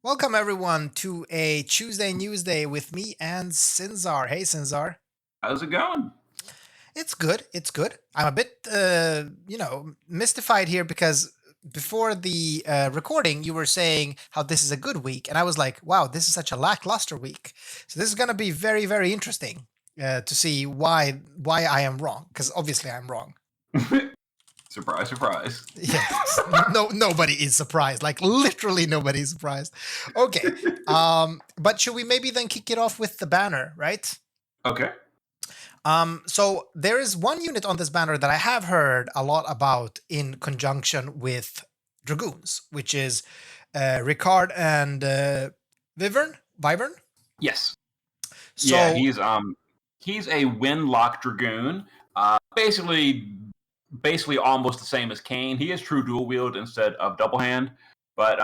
Welcome everyone to a Tuesday Newsday with me and Sinzar. Hey Sinzar. How's it going? It's good. It's good. I'm a bit, mystified here because before the recording, you were saying how this is a good week, and I was like, "Wow, this is such a lackluster week." So this is going to be very, very interesting to see why I am wrong, because obviously I'm wrong. Surprise, surprise. Yes. Nobody is surprised. Like literally nobody is surprised. Okay. But should we maybe then kick it off with the banner, right? Okay. So there is one unit on this banner that I have heard a lot about in conjunction with Dragoons, which is Ricard and Wyvern? Yes. So Yeah, he's a Windlock Dragoon. Basically almost the same as Kane. He is true dual wield instead of double hand. But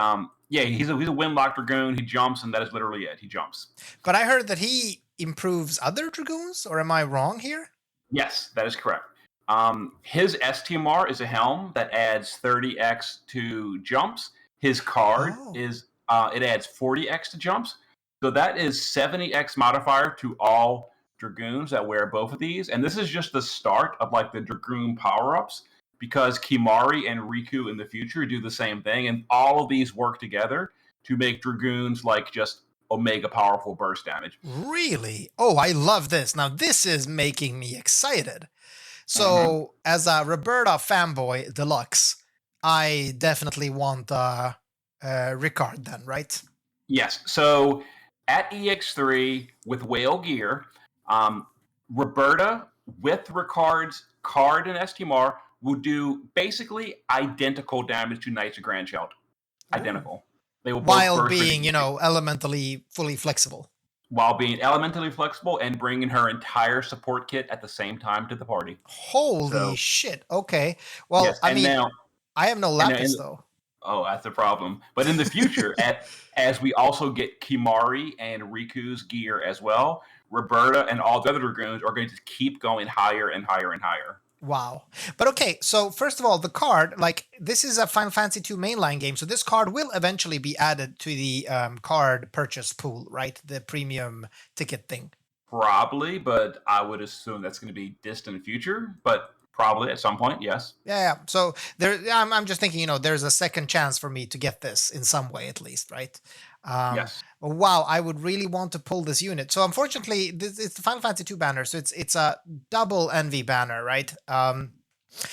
yeah, he's a Windlock Dragoon. He jumps, and that is literally it. He jumps. But I heard that he improves other Dragoons, or am I wrong here? Yes, that is correct. His STMR is a helm that adds 30x to jumps. His card is it adds 40x to jumps. So that is 70x modifier to all Dragoons that wear both of these. And this is just the start of like the Dragoon power-ups, because Kimari and Riku in the future do the same thing, and all of these work together to make Dragoons like just Omega powerful burst damage. Really? Oh, I love this. Now this is making me excited. So as a Roberta fanboy deluxe, I definitely want Ricard then, right? Yes. So at EX3 with Whale Gear, Roberta with Ricard's card and STMR will do basically identical damage to Knights of Grandchild. Identical. They will while being, elementally fully flexible. While being elementally flexible and bringing her entire support kit at the same time to the party. Holy shit. Okay. Well, yes, I mean, now, I have no Lapis though. Oh, that's a problem. But in the future, as we also get Kimari and Riku's gear as well, Roberta and all the other Dragoons are going to keep going higher and higher and higher. Wow. But okay, so first of all, the card, like this is a Final Fantasy II mainline game, so this card will eventually be added to the card purchase pool, right? The premium ticket thing. Probably, but I would assume that's going to be distant future, but probably at some point, yes. Yeah. So there, I'm just thinking, there's a second chance for me to get this in some way at least, right? Yes. Wow, I would really want to pull this unit. So unfortunately, it's the Final Fantasy II banner, so it's a double envy banner, right?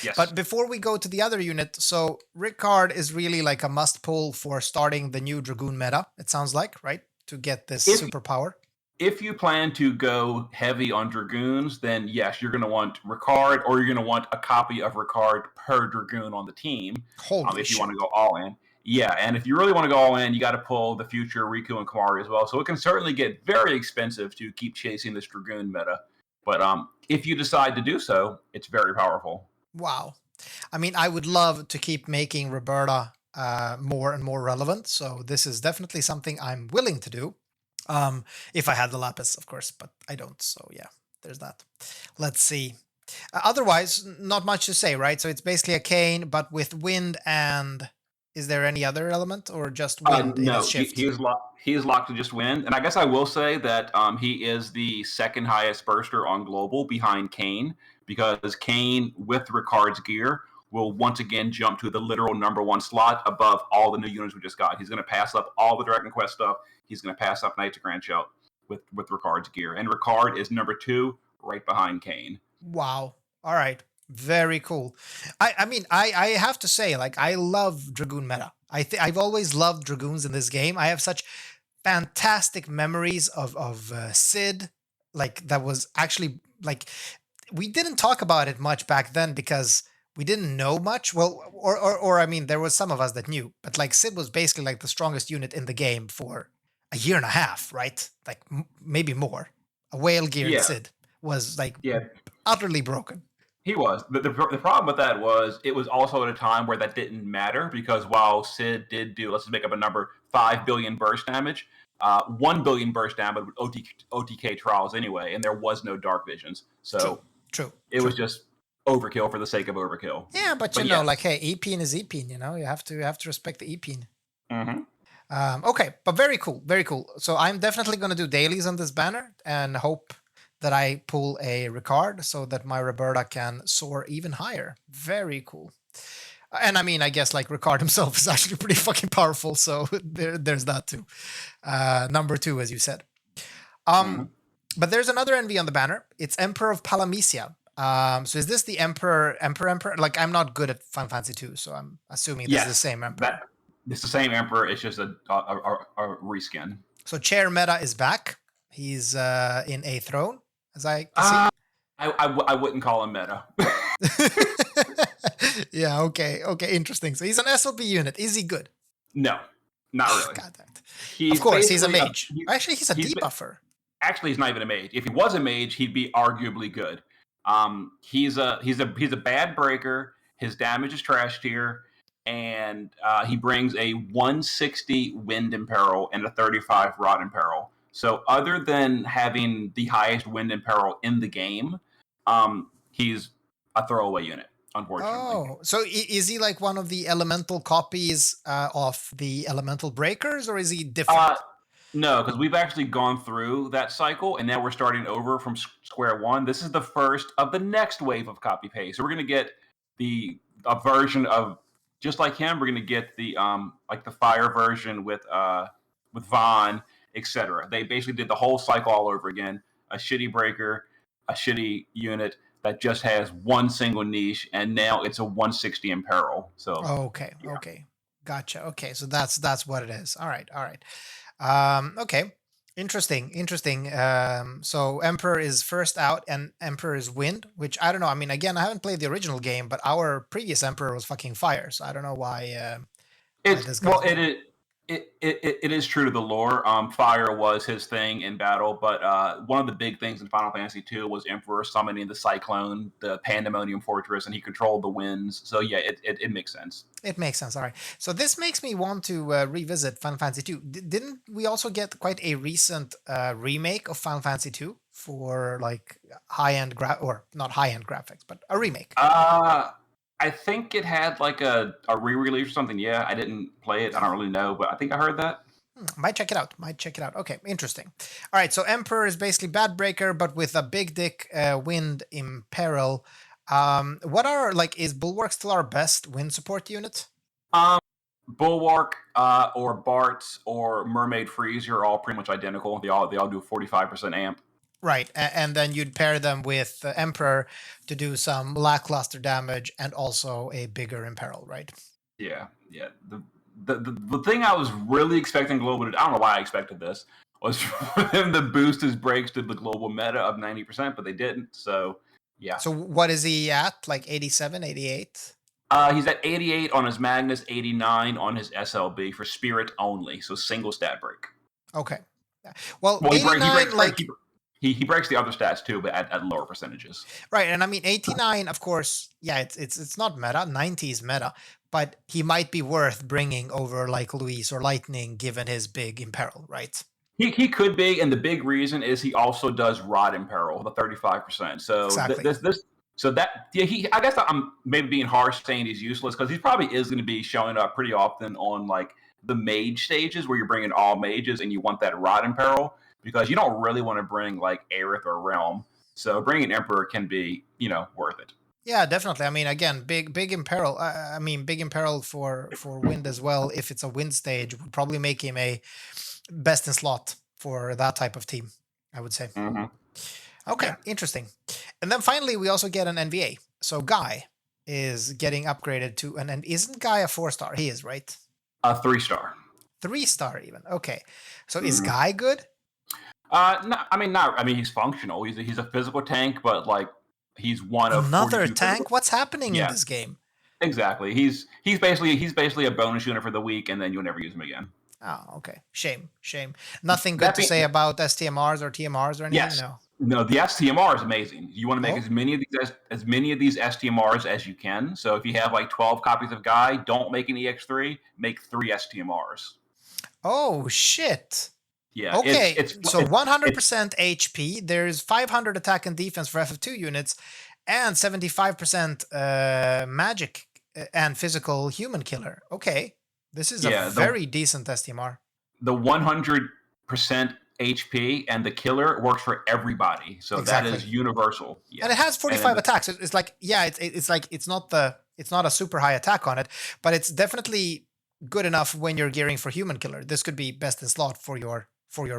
Yes. But before we go to the other unit, so Ricard is really like a must pull for starting the new Dragoon meta, it sounds like, right? To get this superpower. If you plan to go heavy on Dragoons, then yes, you're going to want Ricard, or you're going to want a copy of Ricard per Dragoon on the team. If you want to go all in. Yeah, and if you really want to go all in, you got to pull the future Riku and Kimari as well. So it can certainly get very expensive to keep chasing this Dragoon meta. But if you decide to do so, it's very powerful. Wow. I mean, I would love to keep making Roberta more and more relevant. So this is definitely something I'm willing to do. If I had the Lapis, of course, but I don't. So yeah, there's that. Let's see. Otherwise, not much to say, right? So it's basically a Kane, but with wind and... Is there any other element, or just wind in his shift? He is locked to just wind. And I guess I will say that he is the second highest burster on global behind Kane, because Kane with Ricard's gear will once again jump to the literal #1 slot above all the new units we just got. He's going to pass up all the Dragon Quest stuff. He's going to pass up Knights of Grandchild with Ricard's gear. And Ricard is #2 right behind Kane. Wow. All right. Very cool. I mean, I have to say, like, I love Dragoon meta. I've always loved Dragoons in this game. I have such fantastic memories of Sid. Like, that was actually, like, we didn't talk about it much back then because we didn't know much. Well, or I mean, there was some of us that knew, but like Sid was basically like the strongest unit in the game for a year and a half, right? Like maybe more. A whale geared Sid was like utterly broken. He was. The problem with that was it was also at a time where that didn't matter, because while Sid did do, let's just make up a number, 5 billion burst damage, 1 billion burst damage with OTK trials anyway, and there was no dark visions. So True. It was just overkill for the sake of overkill. Yeah, but you know, like, hey, EPing is EPing, you have to respect the EPing. Mm-hmm. Okay, but very cool, very cool. So I'm definitely going to do dailies on this banner and hope that I pull a Ricard so that my Roberta can soar even higher. Very cool. And I mean, I guess like Ricard himself is actually pretty fucking powerful, so there's that too. Number 2, as you said. But there's another envy on the banner. It's Emperor of Palamecia. So is this the Emperor? Like, I'm not good at Final Fantasy 2, so I'm assuming this is the same Emperor. It's the same Emperor. It's just a reskin. So Chair Meta is back. He's in a throne, as I see. I wouldn't call him meta. Yeah, okay, interesting. So he's an SLB unit. Is he good? No, not really. God damn it. Of course, he's a mage. Actually, he's a debuffer. Actually, he's not even a mage. If he was a mage, he'd be arguably good. He's a bad breaker. His damage is trash tier, and he brings a 160 wind imperil and a 35 rod imperil. So other than having the highest wind imperil in the game, he's a throwaway unit, unfortunately. Oh, so is he like one of the elemental copies of the elemental breakers, or is he different? No, because we've actually gone through that cycle, and now we're starting over from square one. This is the first of the next wave of copy paste. So we're going to get a version of just like him. We're going to get the like the fire version with Vaughn, etc. They basically did the whole cycle all over again. A shitty breaker, a shitty unit that just has one single niche, and now it's a 160 imperil. So okay, gotcha. Okay, so that's what it is. All right. Okay, interesting. So Emperor is first out, and Emperor is wind, which I don't know. I mean, again, I haven't played the original game, but our previous Emperor was fucking fire, so I don't know why. It is true to the lore. Fire was his thing in battle, but one of the big things in Final Fantasy II was Emperor summoning the Cyclone, the Pandemonium Fortress, and he controlled the winds. So yeah, it makes sense. It makes sense. All right. So this makes me want to revisit Final Fantasy II. Didn't we also get quite a recent remake of Final Fantasy II for like high-end or not high-end graphics, but a remake? I think it had like a re-release or something. Yeah, I didn't play it. I don't really know, but I think I heard that. Might check it out. Okay, interesting. All right, so Emperor is basically bad breaker, but with a big dick wind imperil. What are is Bulwark still our best wind support unit? Bulwark or Bart or Mermaid Freeze are all pretty much identical. They all do 45% amp. Right, and then you'd pair them with Emperor to do some lackluster damage and also a bigger imperil, right? Yeah. The thing I was really expecting global, I don't know why I expected this, was for them to boost his breaks to the global meta of 90%, but they didn't, so yeah. So what is he at, like 87, 88? He's at 88 on his Magnus, 89 on his SLB for Spirit only, so single stat break. Okay. Well 89, he breaks the other stats too, but at lower percentages. Right, and I mean 89, of course, yeah, it's not meta. 90 is meta, but he might be worth bringing over like Luis or Lightning, given his big imperil, right? He could be, and the big reason is he also does Rod Imperil, the 35%. So exactly. I guess I'm maybe being harsh saying he's useless because he probably is going to be showing up pretty often on like the mage stages where you're bringing all mages and you want that Rod Imperil, because you don't really want to bring like Aerith or Realm. So bringing Emperor can be, worth it. Yeah, definitely. I mean, again, big imperil. Big imperil for wind as well. If it's a wind stage, would probably make him a best in slot for that type of team, I would say. Mm-hmm. Okay, yeah. Interesting. And then finally, we also get an NVA. So Guy is getting upgraded to and isn't Guy a 4-star? He is, right? A 3-star. 3-star even. Okay. So is Guy good? He's functional. He's a physical tank, but like he's one of another tank. What's happening in this game? Exactly. He's basically a bonus unit for the week, and then you'll never use him again. Oh, okay. Shame. Nothing good to say about STMRs or TMRs or anything. Yes. No, the STMR is amazing. You want to make as many of these STMRs as you can. So if you have like 12 copies of Guy, don't make an EX3. Make 3 STMRs. Oh shit. Yeah. Okay. So 100% HP. There's 500 attack and defense for FF2 units, and 75% magic and physical human killer. Okay. This is a very decent STMR. The 100% HP and the killer works for everybody, so Exactly. that is universal. Yeah. And it has 45 attacks. It's like, yeah, it's like it's not a super high attack on it, but it's definitely good enough when you're gearing for human killer. This could be best in slot for your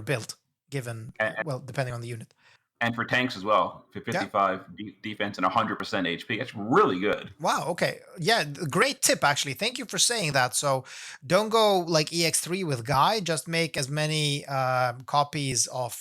build, given well, depending on the unit. And for tanks as well, 55 defense and 100% HP. That's really good. Wow, okay. Yeah, great tip, actually. Thank you for saying that. So don't go like EX3 with Guy. Just make as many copies of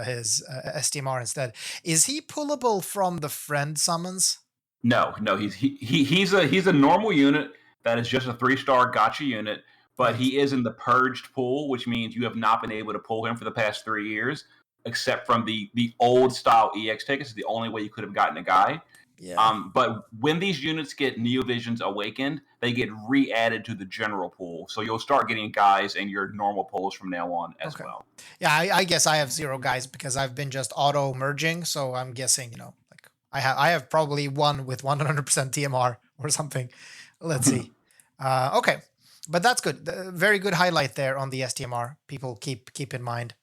his STMR instead. Is he pullable from the friend summons? No, he's a normal unit that is just a 3-star gotcha unit, but he is in the purged pool, which means you have not been able to pull him for the past 3 years. Except from the old style EX tickets, is the only way you could have gotten a guy. Yeah. But when these units get Neovisions awakened, they get re-added to the general pool. So you'll start getting guys in your normal pools from now on as well. Yeah, I guess I have 0 guys because I've been just auto merging. So I'm guessing, like I have probably one with 100% TMR or something. Let's see. Okay, but that's good. Very good highlight there on the STMR. People keep in mind.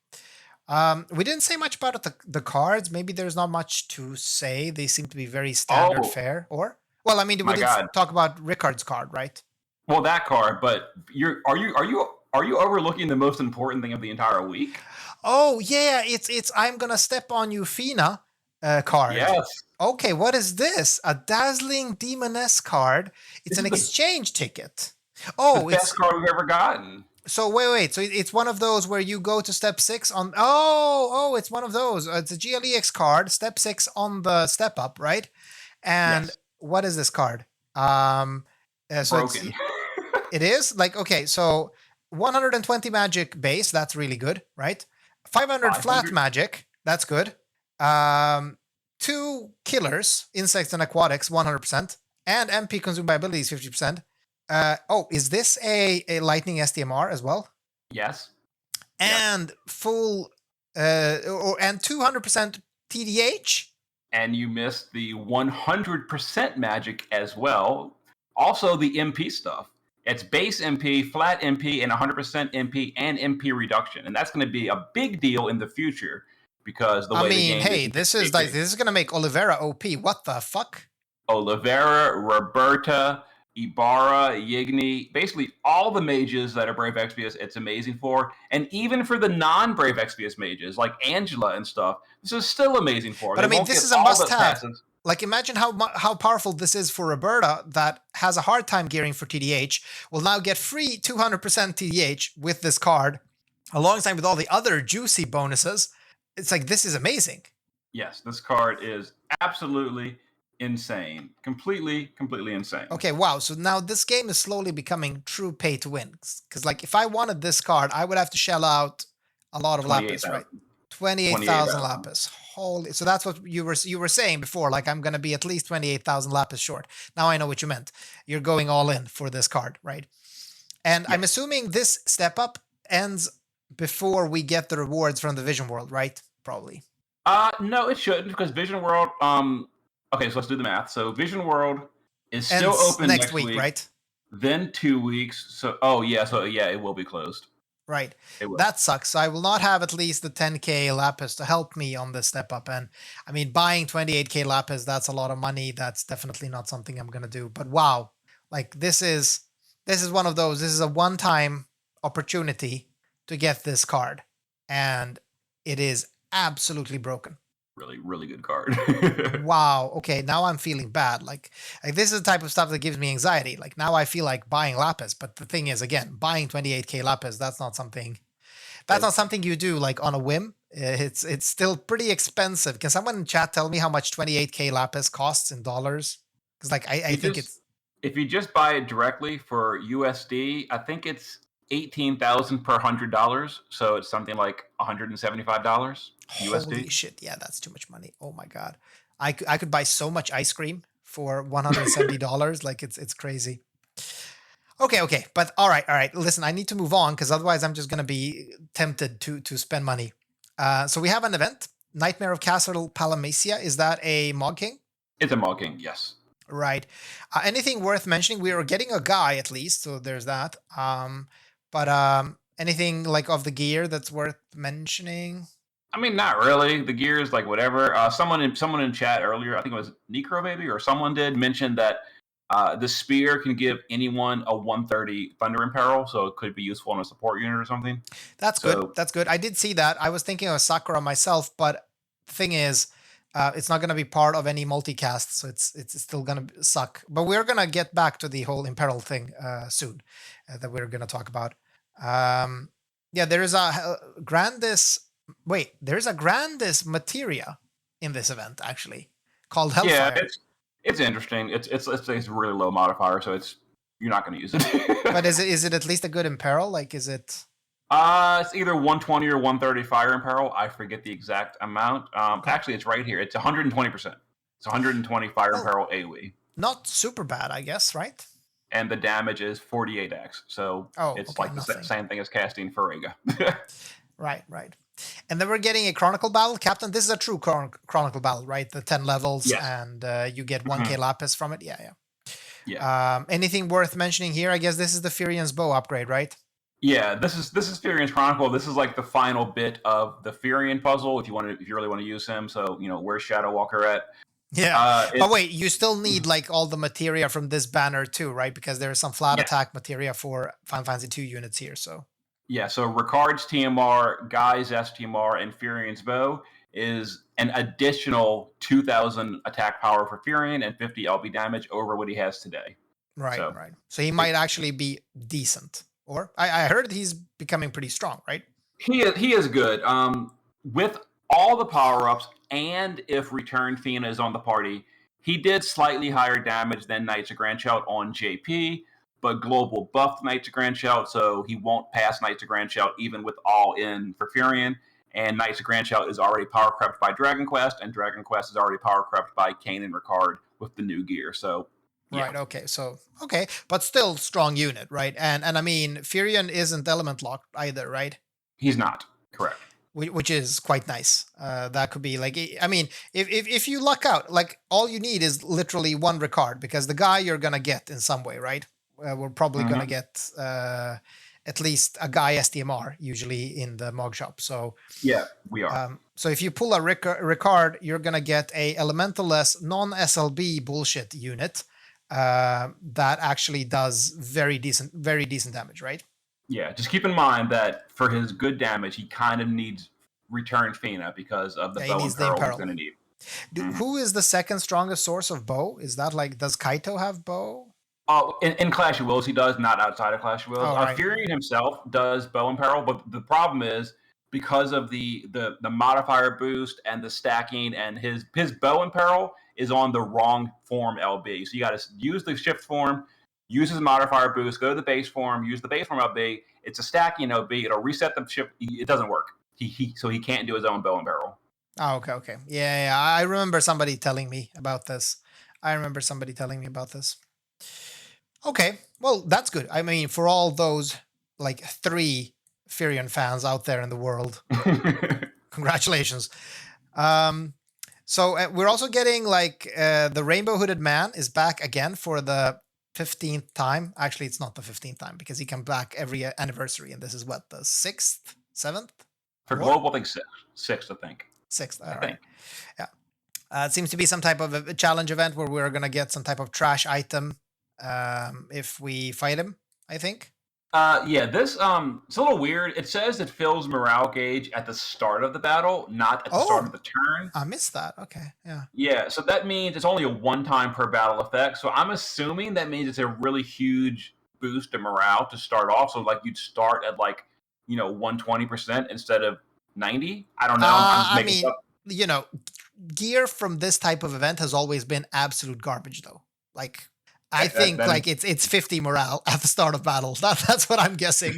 We didn't say much about the cards. Maybe there's not much to say. They seem to be very standard fare. Or, well, I mean, we didn't talk about Ricard's card, right? Well, that card, but are you overlooking the most important thing of the entire week? Oh yeah, it's I'm gonna step on you, Fina card. Yes. Okay, what is this? A Dazzling Demon card. It's an exchange ticket. Oh, it's the best card we've ever gotten. So wait. So it's one of those where you go to step 6 on. Oh, it's one of those. It's a GLEX card, step 6 on the step up, right? And what is this card? So broken. It is like, okay, so 120 magic base, that's really good, right? 500 flat magic, that's good. 2 killers, insects and aquatics, 100%, and MP consumed by abilities, 50%. Is this a lightning STMR as well? Yes. And full and 200% TDH? And you missed the 100% magic as well. Also the MP stuff. It's base MP, flat MP, and 100% MP and MP reduction. And that's going to be a big deal in the future because the way the game hey, this is going to make Olivera OP. What the fuck? Olivera, Roberta, Ibarra, Yigni, basically all the mages that are Brave Exvius, it's amazing for. And even for the non-Brave Exvius mages, like Angela and stuff, this is still amazing for. But I mean, this is a must-have. Like, imagine how powerful this is for Roberta that has a hard time gearing for TDH, will now get free 200% TDH with this card, alongside with all the other juicy bonuses. It's like, this is amazing. Yes, this card is absolutely insane. Completely insane. Okay, wow. So now this game is slowly becoming true pay to win. Because like if I wanted this card, I would have to shell out a lot of lapis, right? 28,000 lapis. Holy. So that's what you were saying before. Like I'm going to be at least 28,000 lapis short. Now I know what you meant. You're going all in for this card, right? And I'm assuming this step up ends before we get the rewards from the Vision World, right? Probably. No, it shouldn't because Vision World. Okay, so let's do the math. So Vision World is still open next week, right? Then 2 weeks. So it will be closed. Right. That sucks. So I will not have at least the 10k lapis to help me on this step up. And I mean, buying 28k lapis, that's a lot of money. That's definitely not something I'm going to do. But wow, like this is one of those. This is a one-time opportunity to get this card. And it is absolutely broken. Really good card. Wow. Okay, now I'm feeling bad. Like this is the type of stuff that gives me anxiety. Like now I feel like buying lapis, but the thing is, again, buying 28k lapis, that's not something you do like on a whim. It's still pretty expensive. Can someone in chat tell me how much 28k lapis costs in dollars? Because like I think it's, if you just buy it directly for USD, I think it's 18,000 per $100. So it's something like $175. USD. Holy shit! Yeah, that's too much money. Oh my god, I could buy so much ice cream for $170. Like it's crazy. Okay, but all right. Listen, I need to move on because otherwise I'm just gonna be tempted to spend money. So we have an event, Nightmare of Castle Palamecia. Is that a Mog King? It's a Mog King, yes. Right. Anything worth mentioning? We are getting a guy at least, so there's that. But anything like of the gear that's worth mentioning? I mean, not really. The gear is like whatever. Someone in chat earlier, I think it was Necro Baby or someone did mention that the spear can give anyone a 130 Thunder Imperil, so it could be useful in a support unit or something. That's good. So That's good. I did see that. I was thinking of Sakura myself, but the thing is, it's not going to be part of any multicast, so it's still going to suck. But we're going to get back to the whole Imperil thing soon that we're going to talk about. Yeah, there is a Grandis. Wait, there's a Grandis materia in this event actually called Hellfire. yeah, it's interesting. It's a really low modifier, so you're not going to use it. But is it at least a good Imperil? Like, is it? It's either 120 or 130 fire imperil. I forget the exact amount. Actually, it's right here. It's 120%. It's 120 fire imperil AoE. Not super bad, I guess, right? And the damage is 48x. So it's like the same thing as casting Farega. Right. And then we're getting a Chronicle Battle. Captain, this is a true Chronicle Battle, right? The 10 levels, yes. And you get 1k lapis from it. Yeah. Yeah. Anything worth mentioning here? I guess this is the Firion's bow upgrade, right? Yeah, this is Firion's Chronicle. This is like the final bit of the Firion puzzle if you really want to use him. So, where's Shadow Walker at? Yeah. But wait, you still need like all the materia from this banner too, right? Because there's some flat attack materia for Final Fantasy 2 units here, so. Yeah, so Ricard's TMR, Guy's STMR, and Firion's bow is an additional 2,000 attack power for Firion and 50 LB damage over what he has today. Right. So he might actually be decent. Or I heard he's becoming pretty strong, right? He is good. With all the power-ups, and if Return Fiend is on the party, he did slightly higher damage than Knights of Grandshout on JP, but Global buffed Knights of Grandshout, so he won't pass Knights of Grandshout even with all in for Firion. And Knights of Grandshout is already power crept by Dragon Quest, and Dragon Quest is already power crept by Kane and Ricard with the new gear. So yeah. Right. Okay. So but still strong unit, right? And I mean, Firion isn't element locked either, right? He's not. Correct. Which is quite nice. That could be like, I mean, if you luck out, like all you need is literally one Ricard, because the guy you're gonna get in some way, right? We're probably gonna get at least a guy STMR usually in the Mog shop. So yeah, we are. So if you pull a Ricard, you're gonna get a elemental-less non-SLB bullshit unit. That actually does very decent damage, right? Yeah, just keep in mind that for his good damage, he kind of needs Return Fina because of the bow and peril he's going to need. Who is the second strongest source of bow? Is that like, does Kaito have bow? In Clash of Wills, he does, not outside of Clash of Wills. Right. Firion himself does bow and peril, but the problem is because of the modifier boost and the stacking, and his bow and peril is on the wrong form LB. So you got to use the shift form, use his modifier boost, go to the base form, use the base form LB. It's a stacking LB. It'll reset the shift. It doesn't work. So he can't do his own bow and peril. Oh, okay. Yeah. I remember somebody telling me about this. Okay, well, that's good. I mean, for all those like 3 Firion fans out there in the world, congratulations. So we're also getting like the Rainbow Hooded Man is back again for the 15th time. Actually, it's not the 15th time because he comes back every anniversary, and this is what, the 6th, 7th? For Global, I think 6th, I think. 6th, all right. Yeah. It seems to be some type of a challenge event where we're going to get some type of trash item if we fight him, I think. Yeah, this it's a little weird. It says it fills morale gauge at the start of the battle, not at the start of the turn. I missed that. Okay, yeah. Yeah, so that means it's only a one-time per battle effect. So I'm assuming that means it's a really huge boost to morale to start off. So like you'd start at like 120% instead of 90. I don't know. I'm just making up. Gear from this type of event has always been absolute garbage, though. Like. I think like it's 50 morale at the start of battle. That's what I'm guessing.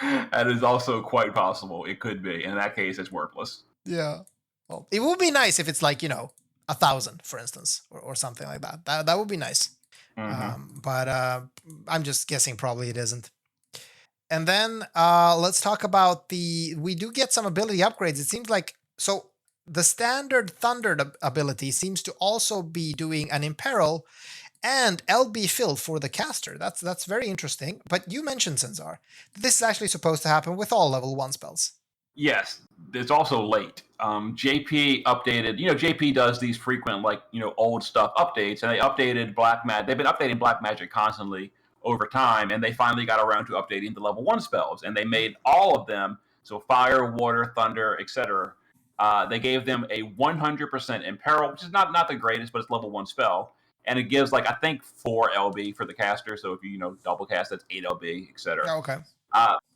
That is also quite possible. It could be. In that case, it's worthless. Yeah. Well, it would be nice if it's like 1,000, for instance, or something like that. That would be nice. But I'm just guessing probably it isn't. And then let's talk about we do get some ability upgrades. It seems like the standard Thunder ability seems to also be doing an Imperil and LB fill for the caster. That's very interesting. But you mentioned, Sinzar, this is actually supposed to happen with all level 1 spells. Yes, it's also late. JP updated. JP does these frequent, old stuff updates, and they updated Black Magic. They've been updating Black Magic constantly over time, and they finally got around to updating the level 1 spells, and they made all of them, so fire, water, thunder, etc. They gave them a 100% Imperil, which is not the greatest, but it's level 1 spell, and it gives I think 4 LB for the caster. So if you double cast, that's 8 LB, etc. Oh, okay.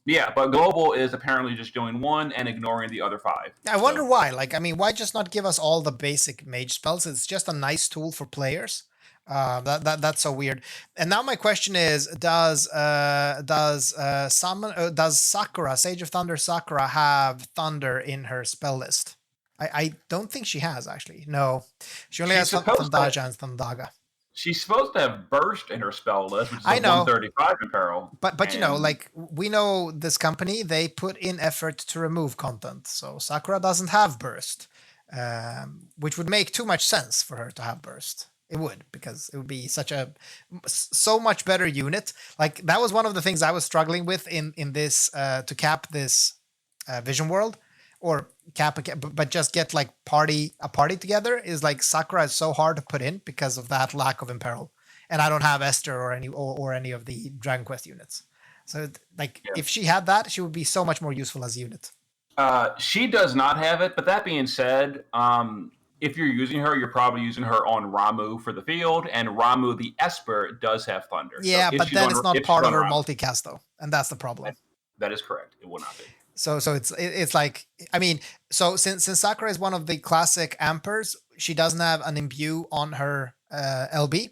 Yeah, but global is apparently just doing 1 and ignoring the other 5. I wonder why. Why just not give us all the basic mage spells? It's just a nice tool for players. That's so weird. And now my question is: Does Sakura, Sage of Thunder Sakura, have Thunder in her spell list? I don't think she has, actually. No, she only has Thandaja and Thandaga. She's supposed to have Burst in her spell list, which is 135 Imperil. But we know this company, they put in effort to remove content. So Sakura doesn't have Burst, which would make too much sense for her to have Burst. It would, because it would be so much better unit. That was one of the things I was struggling with in this to cap this Vision World, or but just get a party together, is Sakura is so hard to put in because of that lack of Imperil, and I don't have Esther or any of the Dragon Quest units. So if she had that, she would be so much more useful as a unit. She does not have it, but that being said, if you're using her, you're probably using her on Ramu for the field, and Ramu the Esper does have Thunder. Yeah, so but then it's not part of her multicast though, and that's the problem. That is correct. It will not be. So since Sakura is one of the classic ampers, she doesn't have an imbue on her LB,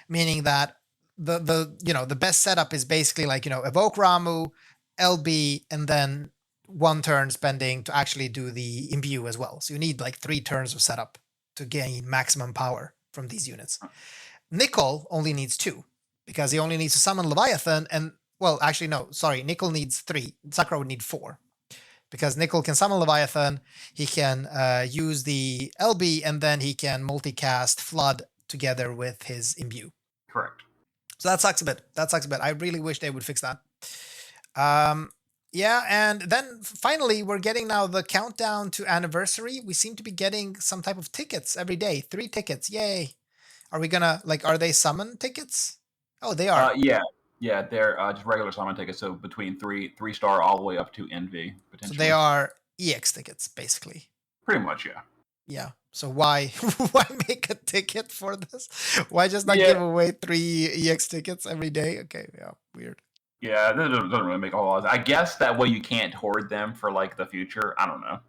meaning that the best setup is basically evoke Ramu, LB, and then 1 turn spending to actually do the imbue as well. So you need 3 turns of setup to gain maximum power from these units. Nickel only needs 2, because he only needs to summon Leviathan, and Nickel needs 3. Sakura would need 4. Because Nickel can summon Leviathan, he can use the LB, and then he can multicast Flood together with his imbue. Correct. So that sucks a bit. I really wish they would fix that. Yeah, and then finally, we're getting now the countdown to anniversary. We seem to be getting some type of tickets every day. 3 tickets, yay! Are we gonna are they summon tickets? Oh, they are. Yeah, they're just regular summon tickets. So between 3-star all the way up to NV potentially. So they are EX tickets, basically. Pretty much, yeah. Yeah. So why make a ticket for this? Why just not give away 3 EX tickets every day? Okay, yeah, weird. Yeah, that doesn't really make a whole lot of sense. I guess that way you can't hoard them for the future. I don't know.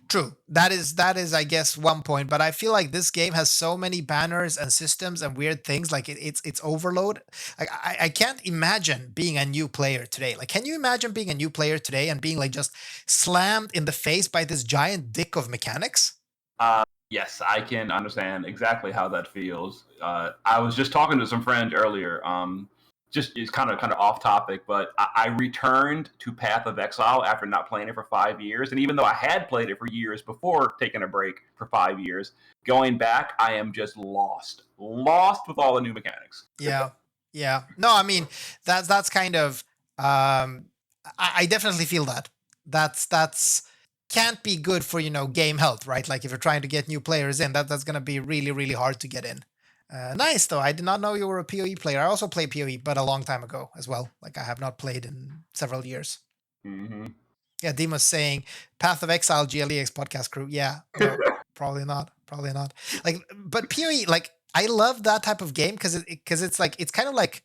True. That is I guess one point, but I feel like this game has so many banners and systems and weird things, it's overload. I can't imagine being a new player today. Can you imagine being a new player today and being just slammed in the face by this giant dick of mechanics? Yes, I can understand exactly how that feels. I was just talking to some friends earlier. It's kind of off topic, but I returned to Path of Exile after not playing it for 5 years. And even though I had played it for years before taking a break for 5 years, going back, I am just lost with all the new mechanics. Yeah. No, I mean, that's kind of, I definitely feel that. That's can't be good for, game health, right? If you're trying to get new players in, that's going to be really, really hard to get in. Nice, though. I did not know you were a PoE player. I also play PoE, but a long time ago as well. I have not played in several years. Mm-hmm. Yeah, Demon's saying Path of Exile GLEX podcast crew. Yeah, no, probably not. But PoE, I love that type of game because it's kind of like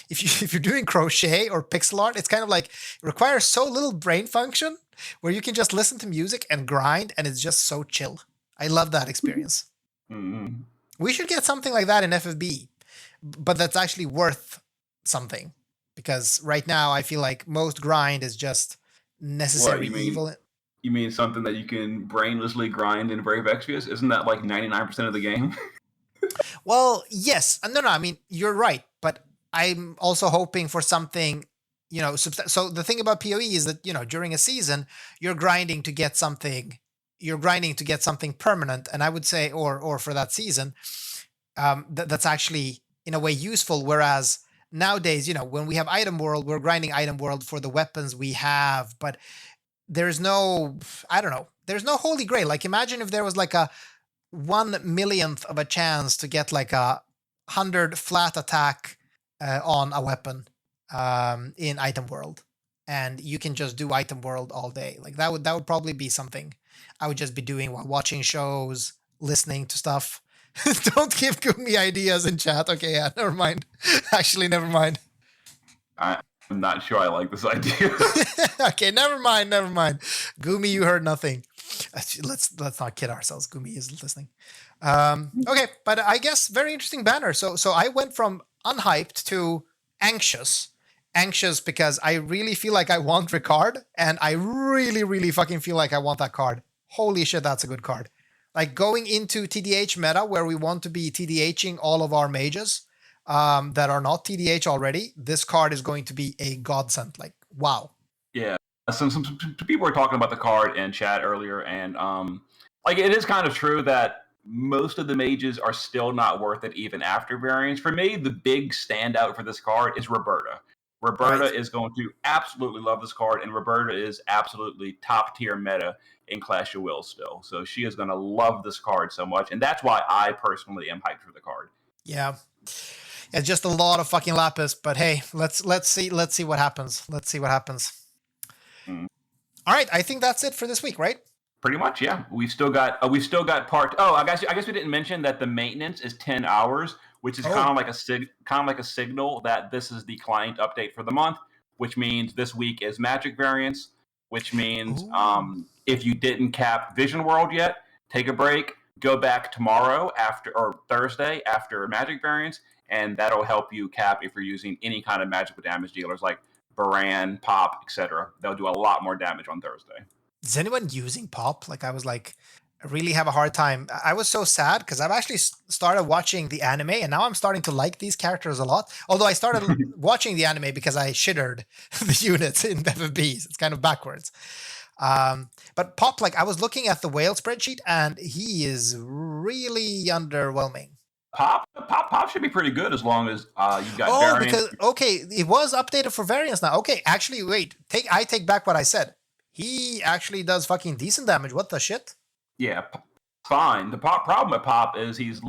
if you're doing crochet or pixel art, it's kind of it requires so little brain function where you can just listen to music and grind, and it's just so chill. I love that experience. Mm-hmm. We should get something like that in FFBE, but that's actually worth something, because right now I feel like most grind is just necessary evil. You mean something that you can brainlessly grind in Brave Exvius? Isn't that 99% of the game? Well, yes. No, I mean, you're right, but I'm also hoping for something, so the thing about PoE is that, during a season, you're grinding to get something, you're grinding to get something permanent, and I would say, or for that season, that's actually in a way useful. Whereas nowadays, when we have item world, we're grinding item world for the weapons we have, but there's no, I don't know, there's no holy grail. Like imagine if there was like a 1/1,000,000th of a chance to get like a 100 flat attack on a weapon in item world, and you can just do item world all day. Like that would probably be something I would just be doing while watching shows, listening to stuff. Don't give Gumi ideas in chat. Okay, yeah, never mind. Actually, never mind. I'm not sure I like this idea. Okay, never mind. Gumi, you heard nothing. Let's not kid ourselves. Gumi isn't listening. Okay, but I guess very interesting banner. So I went from unhyped to anxious. Anxious because I really feel like I want Ricard, and I really, really fucking feel like I want that card. Holy shit, that's a good card. Like going into TDH meta where we want to be TDHing all of our mages that are not TDH already, this card is going to be a godsend. Like, wow. Yeah. Some people were talking about the card in chat earlier, and like it is kind of true that most of the mages are still not worth it even after variance. For me, the big standout for this card is Roberta. Roberta is going to absolutely love this card, and Roberta is absolutely top tier meta in Clash of Wills still. So she is going to love this card so much, and that's why I personally am hyped for the card. Yeah. It's just a lot of fucking lapis, but hey, let's see what happens. Let's see what happens. Mm. All right, I think that's it for this week, right? Pretty much, yeah. We've still got part. Oh, I guess we didn't mention that the maintenance is 10 hours, which is kind of like a signal that this is the client update for the month, which means this week is Magic variance, which means if you didn't cap Vision World yet, take a break, go back tomorrow or Thursday after Magic variance, and that'll help you cap if you're using any kind of magical damage dealers like Baran, Pop, etc. They'll do a lot more damage on Thursday. Is anyone using Pop? Like I was like, I really have a hard time. I was so sad because I've actually started watching the anime, and now I'm starting to like these characters a lot. Although I started watching the anime because I shittered the units in FFBEs. It's kind of backwards. But Pop, like I was looking at the whale spreadsheet, and he is really underwhelming. Pop should be pretty good as long as you've got variance. Because it was updated for variance now. Okay, actually, wait. I take back what I said. He actually does fucking decent damage. What the shit? Yeah, fine. The problem with Pop is he's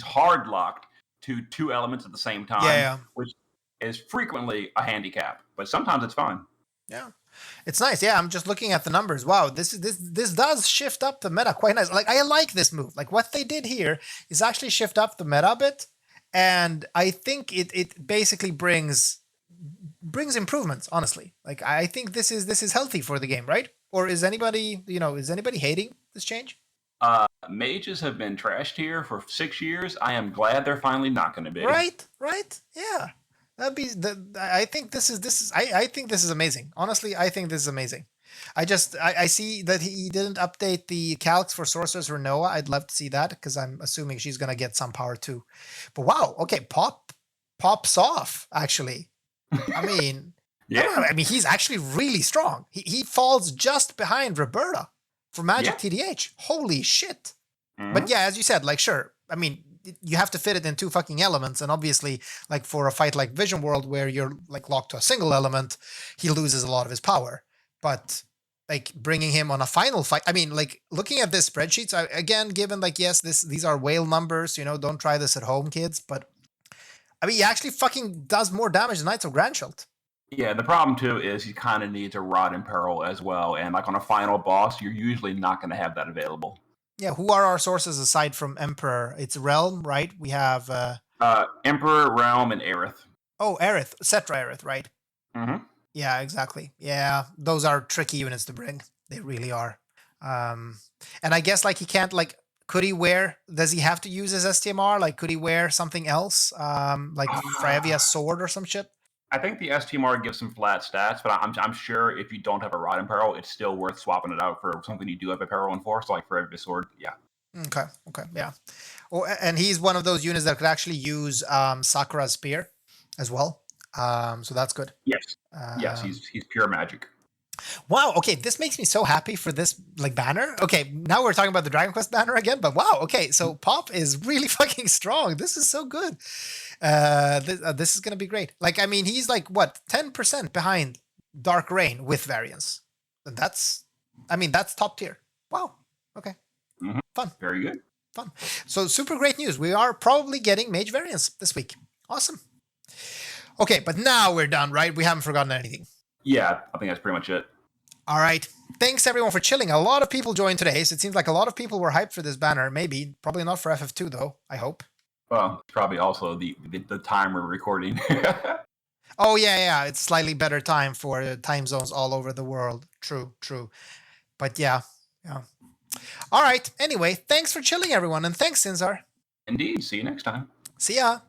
hard locked to two elements at the same time, which is frequently a handicap. But sometimes it's fine. Yeah, it's nice. Yeah, I'm just looking at the numbers. Wow, this does shift up the meta quite nice. Like I like this move. Like what they did here is actually shift up the meta a bit, and I think it basically brings improvements. Honestly, like I think this is healthy for the game, right? Or is anybody hating this change? Mages have been trashed here for 6 years. I am glad they're finally not going to be. Right. Yeah. That'd be I think this is amazing. Honestly, I think this is amazing. I see that he didn't update the calcs for Sorceress Renoa. I'd love to see that because I'm assuming she's gonna get some power too. But wow, okay, pops off actually. I mean, yeah. I mean, he's actually really strong. He falls just behind Roberta for Magic TDH. Holy shit! Mm-hmm. But yeah, as you said, like sure. I mean, you have to fit it in two fucking elements, and obviously, like for a fight like Vision World where you're like locked to a single element, he loses a lot of his power. But like bringing him on a final fight, I mean, like looking at this spreadsheet, so again, given like yes, these are whale numbers, don't try this at home, kids. But I mean, he actually fucking does more damage than Knights of Granshield. Yeah, the problem too is he kind of needs a Rod in Peril as well, and like on a final boss, you're usually not going to have that available. Yeah, who are our sources aside from Emperor? It's Realm, right? We have Emperor, Realm, and Aerith. Oh, Aerith, Cetra Aerith, right? Mm-hmm. Yeah, exactly. Yeah, those are tricky units to bring. They really are. And I guess like he can't like. Does he have to use his STMR? Like, could he wear something else? Like Fravia's sword or some shit? I think the STMR gives some flat stats, but I'm sure if you don't have a Rod in Peril, it's still worth swapping it out for something you do have a Peril in for, so like Fravia's sword, yeah. Okay, yeah. Oh, and he's one of those units that could actually use Sakura's spear as well. So that's good. Yes, yes, he's pure magic. Wow, okay, this makes me so happy for this like banner. Okay, now we're talking about the Dragon Quest banner again, but wow, okay, so Pop is really fucking strong. This is so good. This is gonna be great. Like, I mean, he's like what 10% behind Dark Rain with variance. And that's top tier. Wow. Okay. Mm-hmm. Fun. Very good. Fun. So super great news. We are probably getting Mage variance this week. Awesome. Okay, but now we're done, right? We haven't forgotten anything. Yeah, I think that's pretty much it. All right. Thanks everyone for chilling. A lot of people joined today, so it seems like a lot of people were hyped for this banner. Maybe, probably not for FF2 though. I hope. Well, probably also the time we're recording. Oh yeah, it's slightly better time for time zones all over the world. True. But yeah. All right. Anyway, thanks for chilling, everyone, and thanks, Sinzar. Indeed. See you next time. See ya.